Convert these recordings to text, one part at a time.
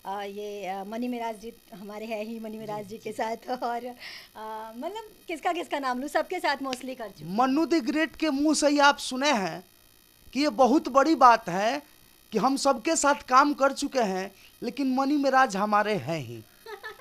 ये मनी मिराज जी हमारे हैं ही मनी मिराज जी के साथ। और मतलब किसका किसका नाम लूँ, सबके साथ मोस्टली कर चुकी। मन्नू द ग्रेट के मुंह से ही आप सुने हैं कि ये बहुत बड़ी बात है कि हम सबके साथ काम कर चुके हैं, लेकिन मनी मिराज हमारे हैं ही।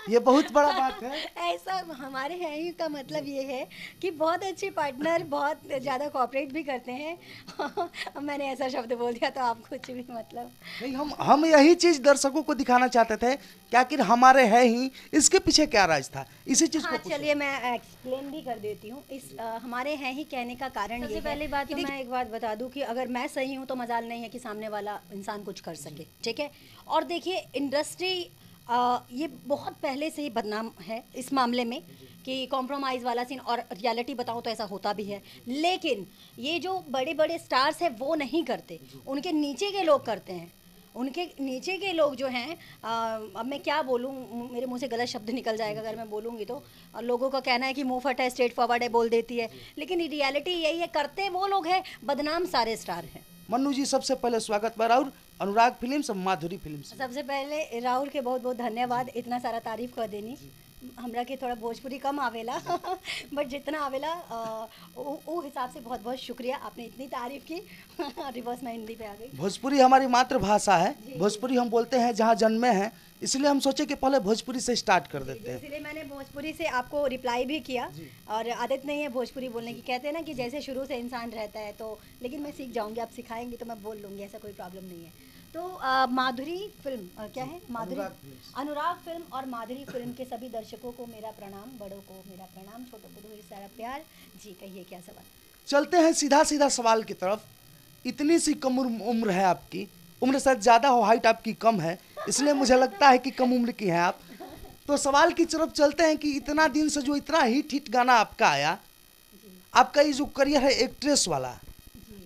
ये बहुत बड़ा बात है। ऐसा हमारे हैं ही का मतलब ये है कि बहुत अच्छे पार्टनर, बहुत ज़्यादा कोऑपरेट भी करते हैं। मैंने ऐसा शब्द बोल दिया तो आप कुछ भी मतलब नहीं, हम यही चीज दर्शकों को दिखाना चाहते थे कि आखिर हमारे हैं ही, इसके पीछे क्या राज था, इसी चीज हाँ को चलिए मैं एक्सप्लेन भी कर देती हूँ। इस हमारे हैं ही कहने का कारण ये है। पहली बात तो मैं एक बात बता दूँ कि अगर मैं सही हूँ तो मजाल नहीं है कि सामने वाला इंसान कुछ कर सके, ठीक है। और देखिए इंडस्ट्री ये बहुत पहले से ही बदनाम है इस मामले में कि कॉम्प्रोमाइज़ वाला सीन, और रियलिटी बताऊँ तो ऐसा होता भी है। लेकिन ये जो बड़े बड़े स्टार्स हैं वो नहीं करते, उनके नीचे के लोग करते हैं। उनके नीचे के लोग जो हैं, अब मैं क्या बोलूँ, मेरे मुंह से गलत शब्द निकल जाएगा अगर मैं बोलूँगी तो। लोगों का कहना है कि मुंह फटा है, स्ट्रेट फॉरवर्ड है, बोल देती है, लेकिन रियलिटी यही है, करते वो लोग हैं, बदनाम सारे स्टार हैं। मन्नू जी सबसे पहले स्वागत है और अनुराग फिल्म्स और माधुरी फिल्म्स। सबसे पहले राहुल के बहुत बहुत धन्यवाद इतना सारा तारीफ कर देनी। हमरा के थोड़ा भोजपुरी कम आवेला बट जितना आवेला वो हिसाब से बहुत बहुत शुक्रिया, आपने इतनी तारीफ की। रिवर्स में हिंदी पे आ गई। भोजपुरी हमारी मातृभाषा है, भोजपुरी हम बोलते हैं जहाँ जन्मे हैं, इसलिए हम सोचे कि पहले भोजपुरी से स्टार्ट कर देते हैं। इसलिए मैंने भोजपुरी से आपको रिप्लाई भी किया। और आदत नहीं है भोजपुरी बोलने की, कहते हैं ना कि जैसे शुरू से इंसान रहता है तो, लेकिन मैं सीख जाऊंगी, आप सिखाएंगे तो मैं बोल लूँगी, ऐसा कोई प्रॉब्लम नहीं है। तो माधुरी फिल्म क्या है, माधुरी अनुराग फिल्म और माधुरी फिल्म के सभी दर्शकों को मेरा प्रणाम, बड़ों को मेरा प्रणाम, छोटों को ढेर सारा प्यार। जी कहिए क्या सवाल। चलते हैं सीधा सीधा सवाल की तरफ। इतनी सी कम उम्र है आपकी, उम्र शायद ज़्यादा हो, हाइट आपकी कम है, इसलिए मुझे लगता है कि कम उम्र की हैं आप। तो सवाल की तरफ चलते हैं कि इतना दिन से जो इतना हिट गाना आपका आया, आपका ये जो करियर है एक्ट्रेस वाला,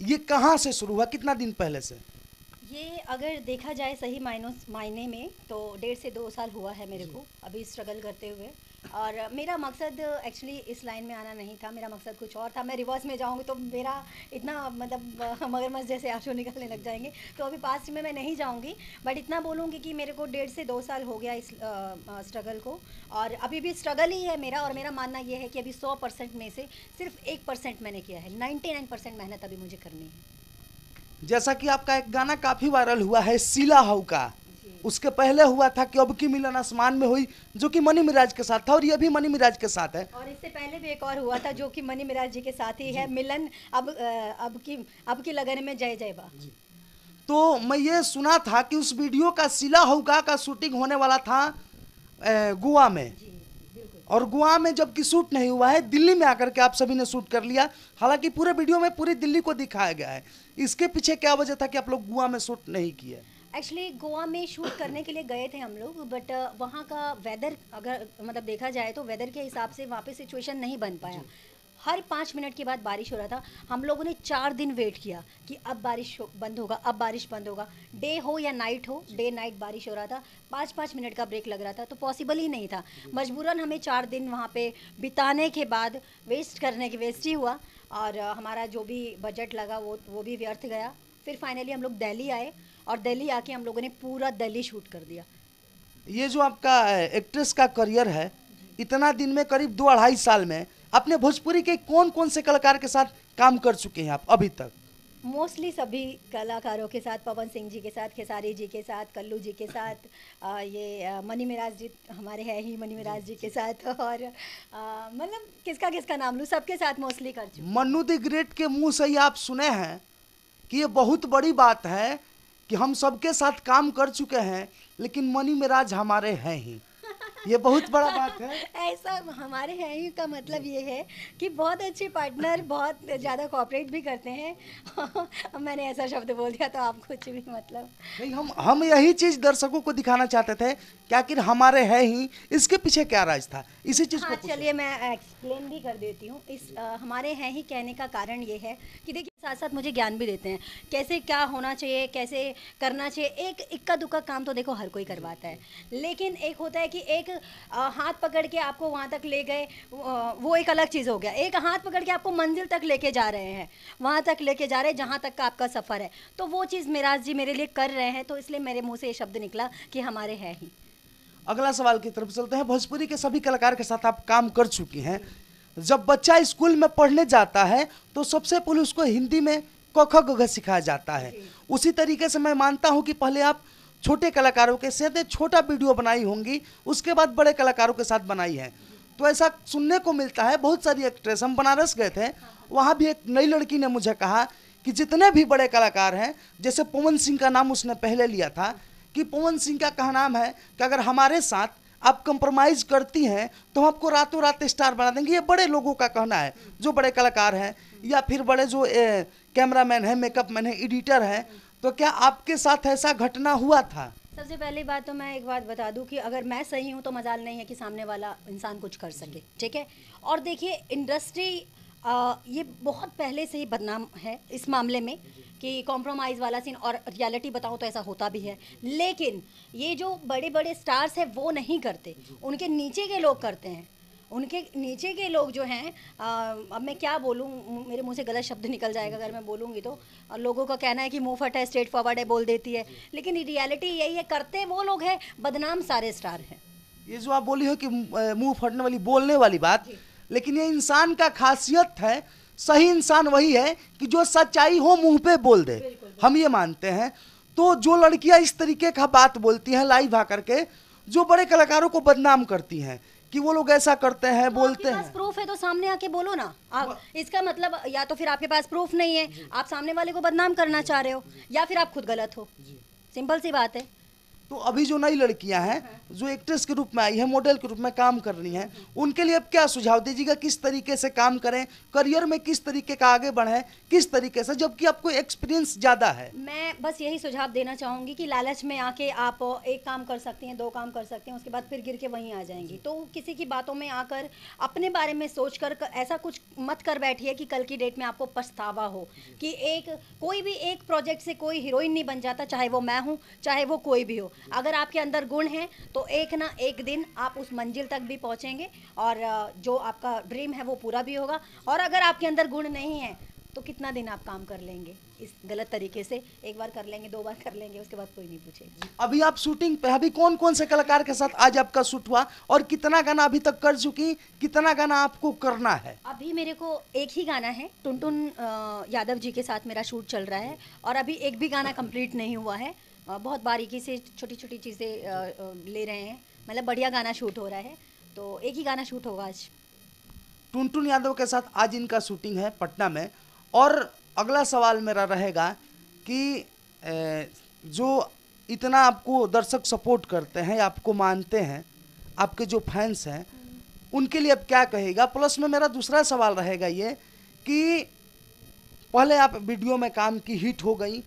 ये कहाँ से शुरू हुआ, कितना दिन पहले से? ये अगर देखा जाए सही मायने में तो 1.5 से 2 साल हुआ है मेरे को अभी स्ट्रगल करते हुए। और मेरा मकसद एक्चुअली इस लाइन में आना नहीं था, मेरा मकसद कुछ और था। मैं रिवर्स में जाऊंगी तो मेरा इतना मतलब मगरमच्छ जैसे आंसू निकलने लग जाएंगे, तो अभी पास्ट में मैं नहीं जाऊंगी। बट इतना बोलूँगी कि मेरे को 1.5 से 2 साल हो गया इस स्ट्रगल को, और अभी भी स्ट्रगल ही है मेरा। और मेरा मानना ये है कि अभी 100% में से सिर्फ 1% मैंने किया है, 99% मेहनत अभी मुझे करनी है। जैसा कि आपका एक गाना काफी वायरल हुआ है सीला हाउ का, उसके पहले हुआ था कि अब की मिलन आसमान में हुई, जो कि मनी मिराज के साथ था, और ये भी मनी मिराज के साथ है। और इससे पहले भी एक और हुआ था जो कि मनी मिराज जी के साथ ही है, मिलन अब की लगन में जय जय बा। तो मैं ये सुना था कि उस वीडियो का सीला हाउका का शूटिंग होने वाला था गोवा में, और गोवा में जबकि शूट नहीं हुआ है, दिल्ली में आकर के आप सभी ने शूट कर लिया। हालांकि पूरे वीडियो में पूरी दिल्ली को दिखाया गया है, इसके पीछे क्या वजह था कि आप लोग गोवा में शूट नहीं किए? एक्चुअली गोवा में शूट करने के लिए गए थे हम लोग, बट वहाँ का वेदर अगर मतलब देखा जाए तो वेदर के हिसाब से वहाँ पे सिचुएशन नहीं बन पाया। हर 5 मिनट के बाद बारिश हो रहा था। हम लोगों ने 4 दिन वेट किया कि अब बारिश बंद होगा, अब बारिश बंद होगा। डे हो या नाइट हो, डे नाइट बारिश हो रहा था। 5-5 मिनट का ब्रेक लग रहा था, तो पॉसिबल ही नहीं था। मजबूरन हमें 4 दिन वहाँ पे बिताने के बाद वेस्ट ही हुआ, और हमारा जो भी बजट लगा वो भी व्यर्थ गया। फिर फाइनली हम लोग दिल्ली आए, और दिल्ली आके हम लोगों ने पूरा दिल्ली शूट कर दिया। ये जो आपका एक्ट्रेस का करियर है, इतना दिन में करीब 2-2.5 साल में अपने भोजपुरी के कौन कौन से कलाकार के साथ काम कर चुके हैं आप अभी तक? मोस्टली सभी कलाकारों के साथ, पवन सिंह जी के साथ, खेसारी जी के साथ, कल्लू जी के साथ, ये मनी मिराज जी हमारे हैं ही मनी मिराज जी के साथ। और मतलब किसका किसका नाम लूँ, सबके साथ मोस्टली कर चुकी। मन्नू द ग्रेट के मुंह से ही आप सुने हैं कि ये बहुत बड़ी बात है कि हम सबके साथ काम कर चुके हैं, लेकिन मनी मिराज हमारे हैं ही। ये बहुत बड़ा बात है। ऐसा हमारे हैं ही का मतलब ये है कि बहुत अच्छे पार्टनर, बहुत ज़्यादा कोऑपरेट भी करते हैं। मैंने ऐसा शब्द बोल दिया तो आप कुछ भी मतलब नहीं, हम यही चीज दर्शकों को दिखाना चाहते थे कि आखिर हमारे हैं ही, इसके पीछे क्या राज था, इसी चीज हाँ को चलिए मैं एक्सप्लेन भी कर देती हूँ। इस हमारे हैं ही कहने का कारण ये है कि देखिए साथ साथ मुझे ज्ञान भी देते हैं कैसे क्या होना चाहिए, कैसे करना चाहिए। एक इक्का दुक्का काम तो देखो हर कोई करवाता है, लेकिन एक होता है कि एक हाथ पकड़ के आपको वहाँ तक ले गए, वो एक अलग चीज़ हो गया। एक हाथ पकड़ के आपको मंजिल तक लेके जा रहे हैं, वहाँ तक लेके जा रहे हैं जहाँ तक का आपका सफ़र है, तो वो चीज़ मिराज जी मेरे लिए कर रहे हैं, तो इसलिए मेरे मुँह से ये शब्द निकला कि हमारे है ही। अगला सवाल की तरफ चलते हैं। भोजपुरी के सभी कलाकार के साथ आप काम कर चुकी हैं। जब बच्चा स्कूल में पढ़ने जाता है तो सबसे पहले उसको हिंदी में क ख ग घ सिखाया जाता है। उसी तरीके से मैं मानता हूं कि पहले आप छोटे कलाकारों के साथ एक छोटा वीडियो बनाई होंगी, उसके बाद बड़े कलाकारों के साथ बनाई है। तो ऐसा सुनने को मिलता है, बहुत सारी एक्ट्रेस, हम बनारस गए थे, वहाँ भी एक नई लड़की ने मुझे कहा कि जितने भी बड़े कलाकार हैं, जैसे पवन सिंह का नाम उसने पहले लिया था, कि पवन सिंह का कहना है कि अगर हमारे साथ आप कंप्रोमाइज़ करती हैं तो हम आपको रातों रात स्टार बना देंगे। ये बड़े लोगों का कहना है, जो बड़े कलाकार हैं या फिर बड़े जो कैमरामैन हैं, मेकअप मैन हैं, एडिटर हैं। तो क्या आपके साथ ऐसा घटना हुआ था? सबसे पहली बात तो मैं एक बात बता दूं कि अगर मैं सही हूं तो मजाल नहीं है कि सामने वाला इंसान कुछ कर सके, ठीक है। और देखिए इंडस्ट्री ये बहुत पहले से ही बदनाम है इस मामले में कि कॉम्प्रोमाइज़ वाला सीन, और रियलिटी बताऊं तो ऐसा होता भी है। लेकिन ये जो बड़े बड़े स्टार्स हैं वो नहीं करते, उनके नीचे के लोग करते हैं। उनके नीचे के लोग जो हैं, अब मैं क्या बोलूं, मेरे मुंह से गलत शब्द निकल जाएगा अगर मैं बोलूँगी तो। लोगों का कहना है कि मुंह फटा है, स्ट्रेट फॉरवर्ड है, बोल देती है, लेकिन रियलिटी यही है, करते वो लोग हैं, बदनाम सारे स्टार हैं। ये जो आप बोली हो कि मुंह फटने वाली, बोलने वाली बात, लेकिन ये इंसान का खासियत है। सही इंसान वही है कि जो सच्चाई हो मुंह पे बोल दे, हम ये मानते हैं। तो जो लड़कियां इस तरीके का बात बोलती हैं लाइव आकर के, जो बड़े कलाकारों को बदनाम करती हैं कि वो लोग ऐसा करते हैं, तो बोलते हैं, पास प्रूफ है तो सामने आके बोलो ना आप। इसका मतलब या तो फिर आपके पास प्रूफ नहीं है, आप सामने वाले को बदनाम करना चाह रहे हो, या फिर आप खुद गलत हो। सिंपल सी बात है। तो अभी जो नई लड़कियां हैं, जो एक्ट्रेस के रूप में आई है, मॉडल के रूप में काम कर रही हैं, उनके लिए अब क्या सुझाव दीजिएगा? किस तरीके से काम करें, करियर में किस तरीके का आगे बढ़ें, किस तरीके से, जबकि आपको एक्सपीरियंस ज़्यादा है? मैं बस यही सुझाव देना चाहूँगी कि लालच में आके आप एक काम कर सकती हैं, 2 काम कर सकते हैं, उसके बाद फिर गिर के वहीं आ जाएंगी। तो किसी की बातों में आकर अपने बारे में सोच कर ऐसा कुछ मत कर बैठिए कि कल की डेट में आपको पछतावा हो कि कोई भी एक प्रोजेक्ट से कोई हीरोइन नहीं बन जाता, चाहे वो मैं हूँ, चाहे वो कोई भी हो। अगर आपके अंदर गुण हैं तो एक ना एक दिन आप उस मंजिल तक भी पहुंचेंगे, और जो आपका ड्रीम है वो पूरा भी होगा। और अगर आपके अंदर गुण नहीं है तो कितना दिन आप काम कर लेंगे इस गलत तरीके से? एक बार कर लेंगे, 2 बार कर लेंगे, उसके बाद कोई नहीं पूछेगा। अभी आप शूटिंग पे, अभी कौन कौन से कलाकार के साथ आज आपका शूट हुआ, और कितना गाना अभी तक कर चुकी, कितना गाना आपको करना है? अभी मेरे को एक ही गाना है, टुनटुन यादव जी के साथ मेरा शूट चल रहा है, और अभी एक भी गाना कंप्लीट नहीं हुआ है। बहुत बारीकी से छोटी छोटी चीज़ें ले रहे हैं, मतलब बढ़िया गाना शूट हो रहा है, तो एक ही गाना शूट होगा आज। टुनटुन यादव के साथ आज इनका शूटिंग है पटना में। और अगला सवाल मेरा रहेगा कि जो इतना आपको दर्शक सपोर्ट करते हैं, आपको मानते हैं, आपके जो फैंस हैं, उनके लिए अब क्या कहेगा? प्लस में मेरा दूसरा सवाल रहेगा ये कि पहले आप वीडियो में काम की, हिट हो गई,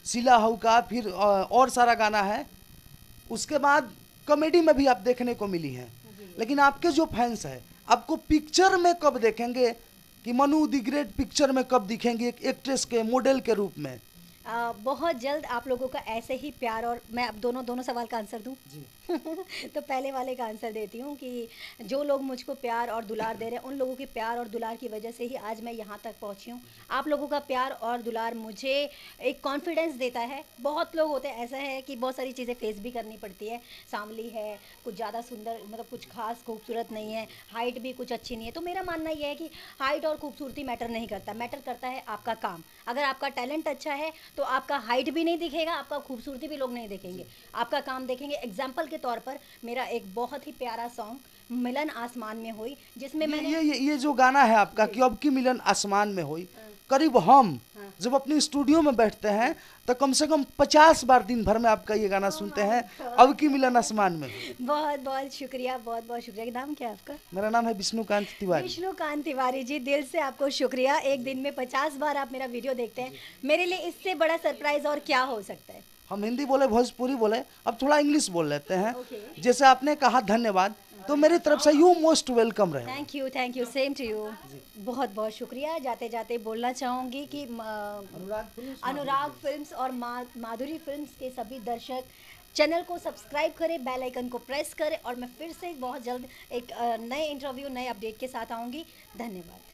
सिला हऊ का, फिर और सारा गाना है, उसके बाद कॉमेडी में भी आप देखने को मिली हैं, लेकिन आपके जो फैंस हैं आपको पिक्चर में कब देखेंगे, कि मनु द ग्रेट पिक्चर में कब दिखेंगे एक एक्ट्रेस के, मॉडल के रूप में? बहुत जल्द आप लोगों का ऐसे ही प्यार। और मैं अब दोनों सवाल का आंसर दूं? तो पहले वाले का आंसर देती हूँ कि जो लोग मुझको प्यार और दुलार दे रहे हैं, उन लोगों के प्यार और दुलार की वजह से ही आज मैं यहाँ तक पहुँची हूँ। आप लोगों का प्यार और दुलार मुझे एक कॉन्फिडेंस देता है। बहुत लोग होते हैं, ऐसा है कि बहुत सारी चीज़ें फेस भी करनी पड़ती है, सांवली है, कुछ ज़्यादा सुंदर, मतलब कुछ खास खूबसूरत नहीं है, हाइट भी कुछ अच्छी नहीं है। तो मेरा मानना यह है कि हाइट और खूबसूरती मैटर नहीं करता, मैटर करता है आपका काम। अगर आपका टैलेंट अच्छा है तो आपका हाइट भी नहीं दिखेगा, आपका खूबसूरती भी लोग नहीं देखेंगे, आपका काम देखेंगे। एग्जाम्पल के तौर पर मेरा एक बहुत ही प्यारा सॉन्ग मिलन आसमान में हुई, जिसमें मैंने ये जो गाना है आपका कि अब की मिलन आसमान में हुई, करीब हम जब अपने स्टूडियो में बैठते हैं तो कम से कम 50 बार दिन भर में आपका ये गाना सुनते हैं, अब की मिलन आसमान में। बहुत बहुत शुक्रिया, बहुत बहुत शुक्रिया। नाम क्या है आपका? मेरा नाम है विष्णुकांत तिवारी। विष्णुकांत तिवारी जी, दिल से आपको शुक्रिया। एक दिन में 50 बार आप मेरा वीडियो देखते हैं, मेरे लिए इससे बड़ा सरप्राइज और क्या हो सकता है। हम हिंदी बोले, भोजपुरी बोले, अब थोड़ा इंग्लिश बोल लेते हैं। जैसे आपने कहा धन्यवाद, तो मेरी तरफ से यू मोस्ट वेलकम रहे। Thank you same to you. बहुत बहुत शुक्रिया। जाते जाते बोलना चाहूँगी कि अनुराग फिल्म्स और माधुरी फिल्म्स के सभी दर्शक चैनल को सब्सक्राइब करें, बेल आइकन को प्रेस करें और मैं फिर से बहुत जल्द एक नए इंटरव्यू नए अपडेट के साथ आऊँगी। धन्यवाद।